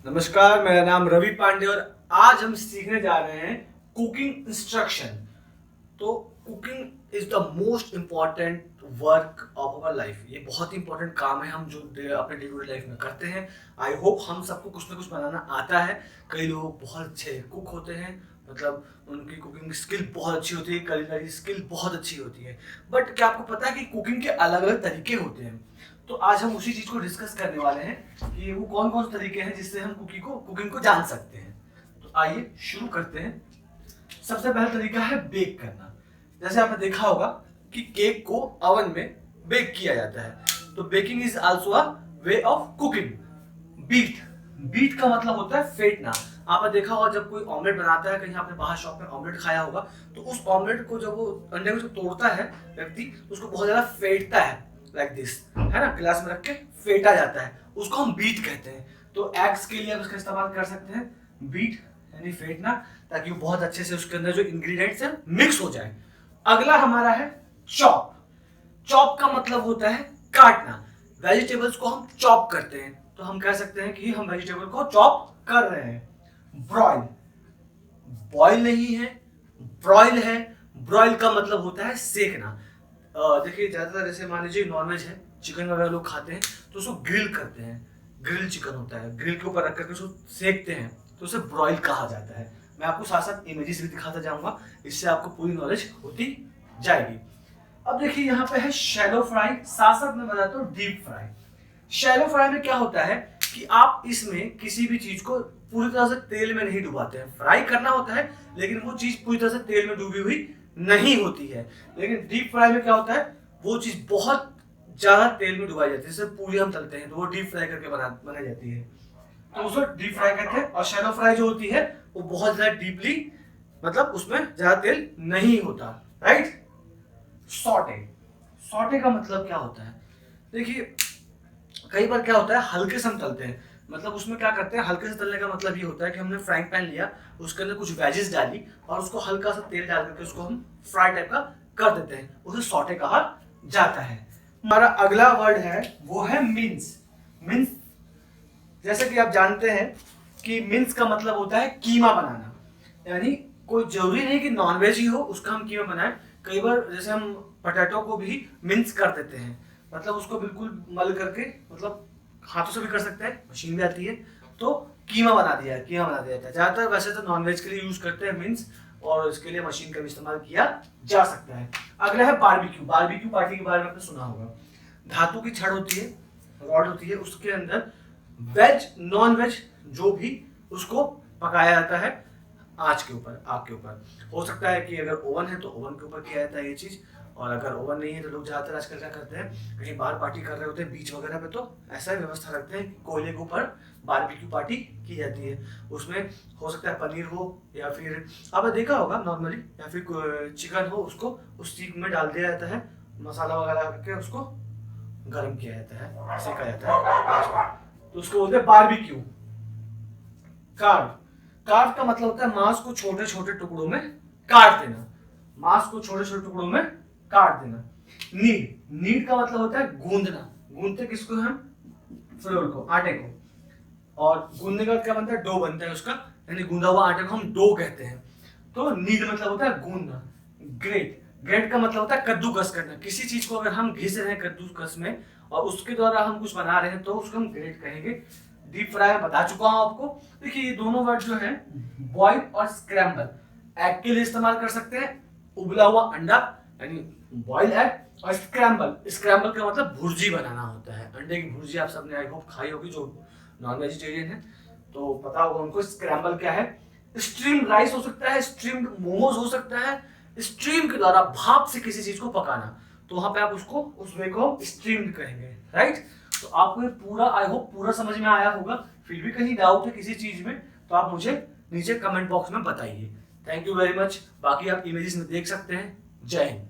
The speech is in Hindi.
नमस्कार, मेरा नाम रवि पांडे और आज हम सीखने जा रहे हैं कुकिंग इंस्ट्रक्शन। तो cooking is the most important work of our life. ये बहुत ही इंपॉर्टेंट काम है हम जो अपने डे टू डे लाइफ में करते हैं। आई होप हम सबको कुछ ना कुछ बनाना आता है। कई लोग बहुत अच्छे कुक होते हैं, मतलब उनकी कुकिंग स्किल बहुत अच्छी होती है, कलिनरी स्किल बहुत अच्छी होती है। बट क्या आपको पता है कि कुकिंग के अलग अलग तरीके होते हैं? तो आज हम उसी चीज को डिस्कस करने वाले हैं कि वो कौन कौन से तरीके हैं जिससे हम कुकिंग को जान सकते हैं। तो आइए शुरू करते हैं। सबसे पहला तरीका है बेक करना। जैसे आपने देखा होगा कि केक को ओवन में बेक किया जाता है, तो baking is also a way of cooking. Beat beat का मतलब होता है फेंटना। आपने देखा होगा जब कोई ऑमलेट बनाता है, कहीं आपने बाहर शॉप में ऑमलेट खाया होगा, तो उस ऑमलेट को जब वो अंडे को तोड़ता है व्यक्ति, उसको बहुत ज्यादा फेंटता है, लाइक दिस, है ना, गिलास में रख के फेंटा जाता है, उसको हम बीट कहते हैं। तो एग्स के लिए आप इसका इस्तेमाल कर सकते हैं, बीट यानी फेंटना, ताकि वो बहुत अच्छे से उसके अंदर जो इंग्रेडिएंट्स है मिक्स हो जाए। अगला हमारा है चॉप। चॉप का मतलब होता है काटना। वेजिटेबल्स को हम चॉप करते हैं, तो हम कह सकते हैं कि हम वेजिटेबल को चॉप कर रहे हैं। ब्रॉयल, बॉयल नहीं है, ब्रॉयल है। ब्रॉयल का मतलब होता है सेकना। देखिए ज्यादातर जैसे मान लीजिए नॉनवेज है, चिकन वगैरह लोग खाते हैं तो उसको ग्रिल करते हैं। ग्रिल चिकन होता है, ग्रिल के ऊपर रख करके उसको सेकते हैं, तो उसे ब्रॉयल कहा जाता है। मैं आपको साथ साथ इमेजेस भी दिखाता जाऊंगा, इससे आपको पूरी नॉलेज होती जाएगी। अब देखिए यहाँ पे है शैलो फ्राई, साथ साथ मैं बताता हूँ डीप फ्राई। शैलो फ्राई में क्या होता है कि आप इसमें किसी भी चीज को पूरी तरह से तेल में नहीं डुबाते हैं। फ्राई करना होता है लेकिन वो चीज पूरी तरह से तेल में डूबी हुई नहीं होती है। लेकिन डीप फ्राई में क्या होता है, वो चीज बहुत ज्यादा तेल में डुबाई जाती है। जैसे पूरी हम तलते हैं तो वो डीप फ्राई करके बनाई जाती है, तो उसको डीप फ्राई कहते हैं। और शैलो फ्राई जो होती है वो बहुत ज्यादा डीपली, मतलब उसमें ज्यादा तेल नहीं होता, राइट। सॉटे, सॉटे का मतलब क्या होता है? देखिए कई बार क्या होता है हल्के से हम तलते हैं, मतलब उसमें क्या करते हैं, हल्के से तलने का मतलब ये होता है कि हमने फ्राइंग पैन लिया, उसके अंदर कुछ वेजेस डाली और उसको हल्का सा तेल डाल करके उसको हम फ्राई टाइप का कर देते हैं, उसे सॉटे कहा जाता है। हमारा अगला वर्ड है वो है मिन्स। मिन्स जैसे कि आप जानते हैं कि मिन्स का मतलब होता है कीमा बनाना, यानी कोई जरूरी नहीं कि नॉनवेज ही हो उसका हम कीमा बनाएं। कई बार जैसे हम पोटैटो को भी मिन्स कर देते हैं, मतलब उसको बिल्कुल मल करके, मतलब हाथों से भी कर सकते हैं, मशीन भी आती है, तो कीमा बना दिया जाता है। ज्यादातर वैसे तो नॉनवेज के लिए यूज करते हैं मिन्स, और इसके लिए मशीन का भी इस्तेमाल किया जा सकता है। अगला है बारबेक्यू। बारबेक्यू पार्टी के बारे में आपने सुना होगा। धातु की छड़ होती है, रॉड होती है, उसके अंदर वेज नॉन वेज जो भी उसको पकाया जाता है आग के ऊपर। हो सकता है कि अगर ओवन है तो ओवन के ऊपर किया जाता है ये चीज, और अगर ओवन नहीं है तो लोग ज्यादातर आजकल क्या करते हैं, कहीं बाहर पार्टी कर रहे होते हैं बीच वगैरह पे, तो ऐसा व्यवस्था रखते हैं कि कोयले के ऊपर बारबेक्यू पार्टी की जाती है। उसमें हो सकता है पनीर हो, या फिर आपने देखा होगा नॉर्मली, या फिर चिकन हो, उसको उस चीज में डाल दिया जाता है, मसाला वगैरह करके उसको गर्म किया जाता है, सेका जाता है, तो उसको बोलते हैं बारबेक्यू। कार्व, कार्व का मतलब होता है मांस को छोटे छोटे टुकड़ों में काट देना, मांस को छोटे छोटे टुकड़ों में काट देना। नीड, नीड का मतलब होता है गूंदना। गूंदते किसको हम? फ्लोर को, आटे को। और गूंदने का क्या बनता है? डो बनता है उसका, यानी गूंदा हुआ आटे को हम डो कहते हैं। तो नीड मतलब होता है गूंदना। ग्रेट, ग्रेट का मतलब होता है कद्दूकस करना। किसी चीज को अगर हम घिस रहे हैं कद्दूकस में और उसके द्वारा हम कुछ बना रहे हैं तो उसको हम ग्रेट कहेंगे। डीप फ्राई बता चुका हूं आपको। देखिए ये दोनों वर्ड जो है, बॉयल और स्क्रैम्बल, एग के लिए इस्तेमाल कर सकते हैं। उबला हुआ अंडा यानी बॉयल एग, और स्क्रैम्बल, स्क्रैम्बल का मतलब भुर्जी बनाना होता है। अंडे की भुर्जी आप सबने आई होप खाई होगी, जो नॉन वेजिटेरियन है तो पता होगा उनको स्क्रैम्बल क्या है। स्ट्रीम्ड राइस हो सकता है, स्ट्रीम्ड मोमोज हो सकता है। स्ट्रीम के द्वारा भाप से किसी चीज को पकाना, तो वहां पे आप उसको, उस वे को स्ट्रीम्ड कहेंगे, राइट। तो आपको ये पूरा आई होप पूरा समझ में आया होगा। फिर भी कहीं डाउट है किसी चीज में तो आप मुझे नीचे कमेंट बॉक्स में बताइए। Thank you very much. बाकी आप इमेजेस में देख सकते हैं। जय हिंद।